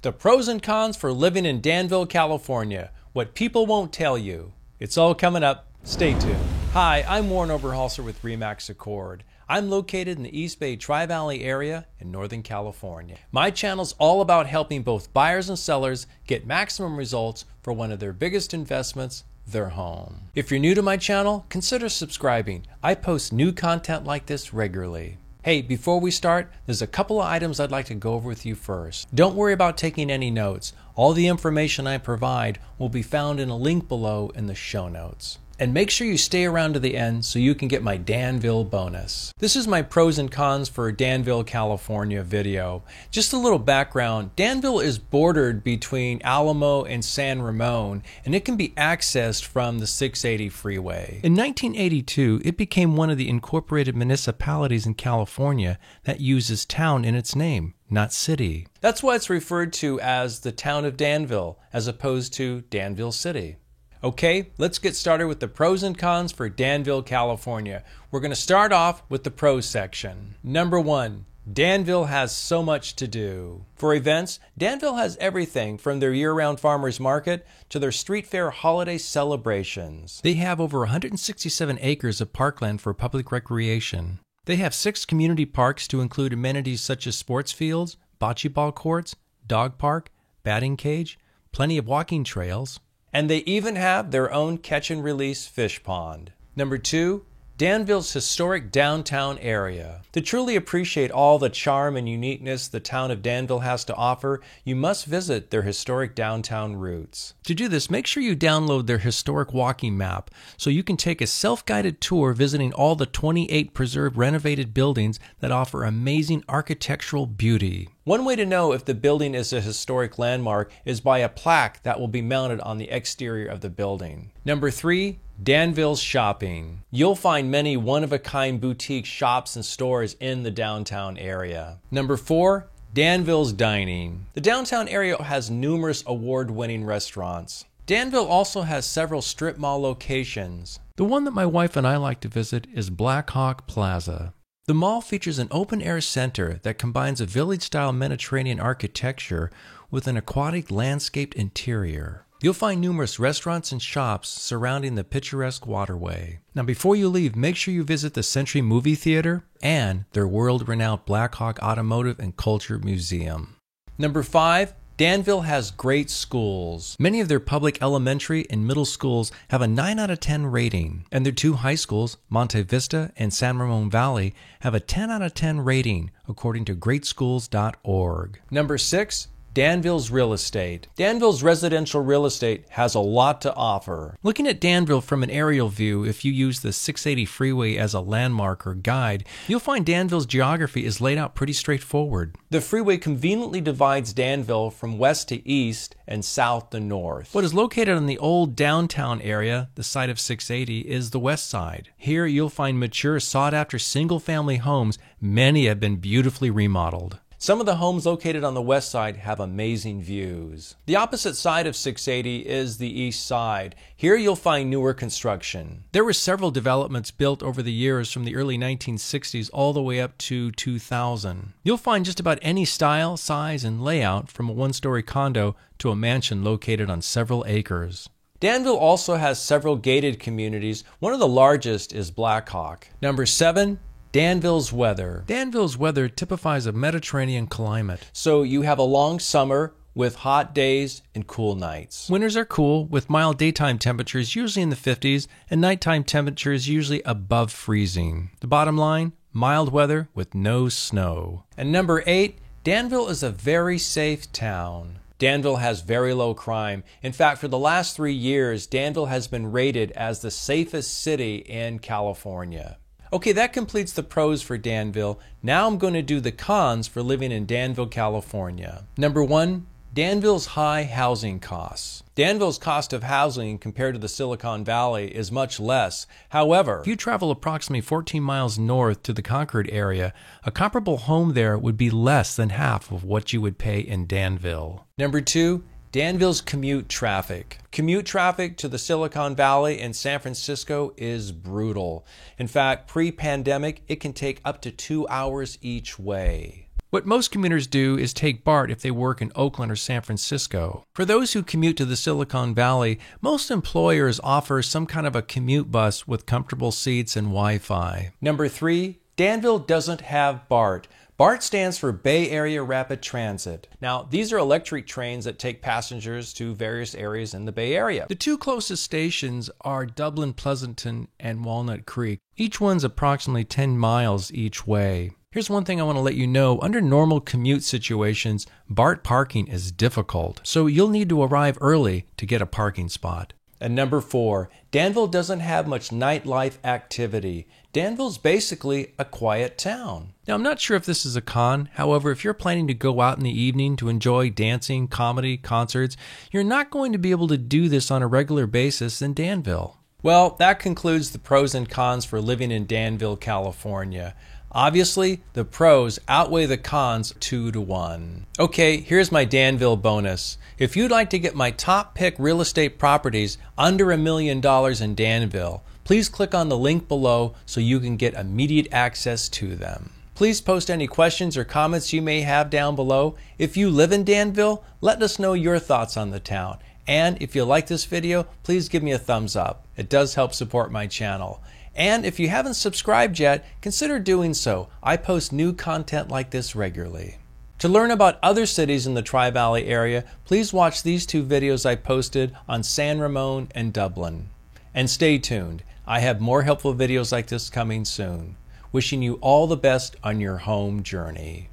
The pros and cons for living in Danville, California. What people won't tell you. It's all coming up. Stay tuned. Hi, I'm Warren Oberhalser with RE/MAX Accord. I'm located in the East Bay Tri-Valley area in Northern California. My channel's all about helping both buyers and sellers get maximum results for one of their biggest investments, their home. If you're new to my channel, consider subscribing. I post new content like this regularly. Hey, before we start, there's a couple of items I'd like to go over with you first. Don't worry about taking any notes. All the information I provide will be found in a link below in the show notes. And make sure you stay around to the end so you can get my Danville bonus. This is my pros and cons for Danville, California video. Just a little background, Danville is bordered between Alamo and San Ramon, and it can be accessed from the 680 freeway. In 1982, it became one of the incorporated municipalities in California that uses town in its name, not city. That's why it's referred to as the town of Danville, as opposed to Danville City. Okay, let's get started with the pros and cons for Danville, California. We're going to start off with the pros section. Number 1, Danville has so much to do. For events, Danville has everything from their year-round farmers market to their street fair holiday celebrations. They have over 167 acres of parkland for public recreation. They have 6 community parks to include amenities such as sports fields, bocce ball courts, dog park, batting cage, plenty of walking trails. And they even have their own catch and release fish pond. Number 2, Danville's historic downtown area. To truly appreciate all the charm and uniqueness the town of Danville has to offer, you must visit their historic downtown routes. To do this, make sure you download their historic walking map so you can take a self-guided tour visiting all the 28 preserved renovated buildings that offer amazing architectural beauty. One way to know if the building is a historic landmark is by a plaque that will be mounted on the exterior of the building. Number 3, Danville's shopping. You'll find many one-of-a-kind boutique shops and stores in the downtown area. Number 4, Danville's dining. The downtown area has numerous award-winning restaurants. Danville also has several strip mall locations. The one that my wife and I like to visit is Black Hawk Plaza. The mall features an open-air center that combines a village-style Mediterranean architecture with an aquatic landscaped interior. You'll find numerous restaurants and shops surrounding the picturesque waterway. Now before you leave, make sure you visit the Century Movie Theater and their world-renowned Black Hawk Automotive and Culture Museum. Number 5, Danville has great schools. Many of their public elementary and middle schools have a 9 out of 10 rating, and their 2 high schools, Monte Vista and San Ramon Valley, have a 10 out of 10 rating, according to greatschools.org. Number 6, Danville's real estate. Danville's residential real estate has a lot to offer. Looking at Danville from an aerial view, if you use the 680 freeway as a landmark or guide, you'll find Danville's geography is laid out pretty straightforward. The freeway conveniently divides Danville from west to east and south to north. What is located in the old downtown area, the site of 680, is the west side. Here you'll find mature, sought-after single-family homes. Many have been beautifully remodeled. Some of the homes located on the west side have amazing views. The opposite side of 680 is the east side. Here you'll find newer construction. There were several developments built over the years from the early 1960s all the way up to 2000. You'll find just about any style, size, and layout from a one-story condo to a mansion located on several acres. Danville also has several gated communities. One of the largest is Black Hawk. Number 7, Danville's weather. Danville's weather typifies a Mediterranean climate. So you have a long summer with hot days and cool nights. Winters are cool with mild daytime temperatures usually in the 50s and nighttime temperatures usually above freezing. The bottom line, mild weather with no snow. And number 8, Danville is a very safe town. Danville has very low crime. In fact, for the last 3 years, Danville has been rated as the safest city in California. Okay, that completes the pros for Danville. Now I'm going to do the cons for living in Danville, California. Number 1, Danville's high housing costs. Danville's cost of housing compared to the Silicon Valley is much less. However, if you travel approximately 14 miles north to the Concord area, a comparable home there would be less than half of what you would pay in Danville. Number 2, Danville's commute traffic. Commute traffic to the Silicon Valley and San Francisco is brutal. In fact, pre-pandemic, it can take up to 2 hours each way. What most commuters do is take BART if they work in Oakland or San Francisco. For those who commute to the Silicon Valley, most employers offer some kind of a commute bus with comfortable seats and Wi-Fi. Number 3, Danville doesn't have BART. BART stands for Bay Area Rapid Transit. Now, these are electric trains that take passengers to various areas in the Bay Area. The two closest stations are Dublin Pleasanton and Walnut Creek. Each one's approximately 10 miles each way. Here's one thing I want to let you know. Under normal commute situations, BART parking is difficult, so you'll need to arrive early to get a parking spot. And number 4, Danville doesn't have much nightlife activity. Danville's basically a quiet town. Now, I'm not sure if this is a con. However, if you're planning to go out in the evening to enjoy dancing, comedy, concerts, you're not going to be able to do this on a regular basis in Danville. Well, that concludes the pros and cons for living in Danville, California. Obviously, the pros outweigh the cons 2-to-1. Okay, here's my Danville bonus. If you'd like to get my top pick real estate properties under $1 million in Danville, please click on the link below so you can get immediate access to them. Please post any questions or comments you may have down below. If you live in Danville, let us know your thoughts on the town. And if you like this video, please give me a thumbs up. It does help support my channel. And if you haven't subscribed yet, consider doing so. I post new content like this regularly. To learn about other cities in the Tri-Valley area, please watch these 2 videos I posted on San Ramon and Dublin. And stay tuned. I have more helpful videos like this coming soon. Wishing you all the best on your home journey.